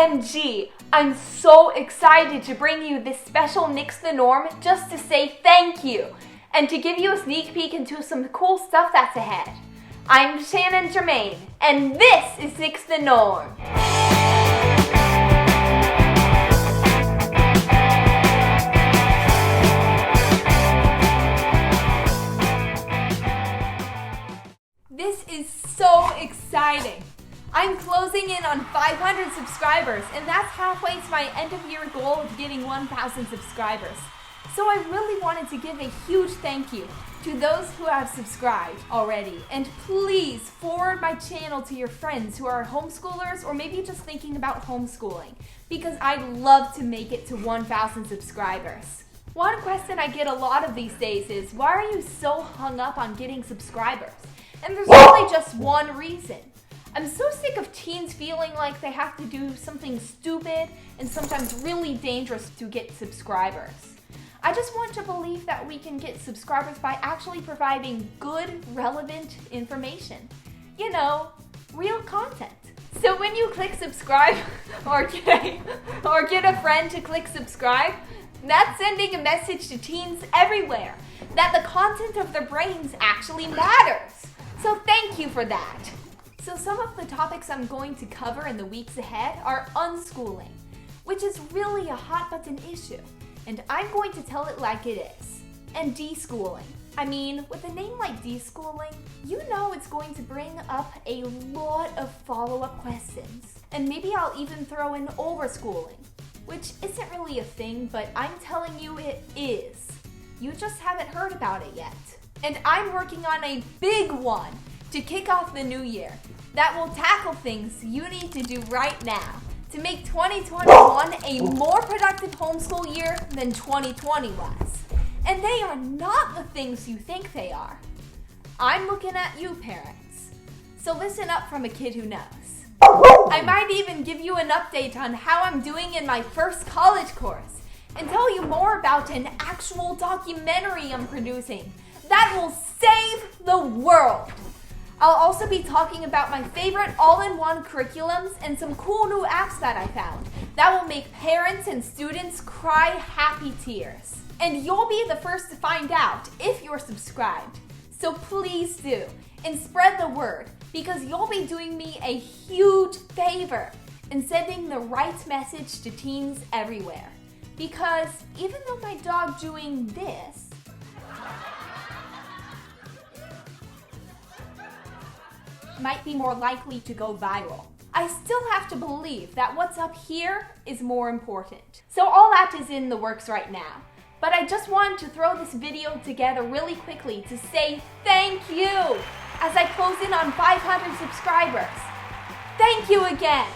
OMG! I'm so excited to bring you this special Nix the Norm just to say thank you and to give you a sneak peek into some cool stuff that's ahead. I'm Shannon Germain, and this is Nix the Norm. This is so exciting! I'm closing in on 500 subscribers, and that's halfway to my end-of-year goal of getting 1,000 subscribers. So I really wanted to give a huge thank you to those who have subscribed already. And please forward my channel to your friends who are homeschoolers or maybe just thinking about homeschooling, because I'd love to make it to 1,000 subscribers. One question I get a lot of these days is, why are you so hung up on getting subscribers? And there's only just one reason. I'm so sick of teens feeling like they have to do something stupid and sometimes really dangerous to get subscribers. I just want to believe that we can get subscribers by actually providing good, relevant information. You know, real content. So when you click subscribe or get a friend to click subscribe, that's sending a message to teens everywhere that the content of their brains actually matters. So thank you for that. So some of the topics I'm going to cover in the weeks ahead are unschooling, which is really a hot button issue, and I'm going to tell it like it is. And deschooling. I mean, with a name like deschooling, you know it's going to bring up a lot of follow-up questions. And maybe I'll even throw in overschooling, which isn't really a thing, but I'm telling you it is. You just haven't heard about it yet. And I'm working on a big one to kick off the new year that will tackle things you need to do right now to make 2021 a more productive homeschool year than 2020 was. And they are not the things you think they are. I'm looking at you, parents. So listen up from a kid who knows. I might even give you an update on how I'm doing in my first college course and tell you more about an actual documentary I'm producing that will save the world. I'll also be talking about my favorite all-in-one curriculums and some cool new apps that I found that will make parents and students cry happy tears. And you'll be the first to find out if you're subscribed. So please do, and spread the word, because you'll be doing me a huge favor in sending the right message to teens everywhere. Because even though my dog doing this might be more likely to go viral, I still have to believe that what's up here is more important. So all that is in the works right now. But I just wanted to throw this video together really quickly to say thank you as I close in on 500 subscribers. Thank you again!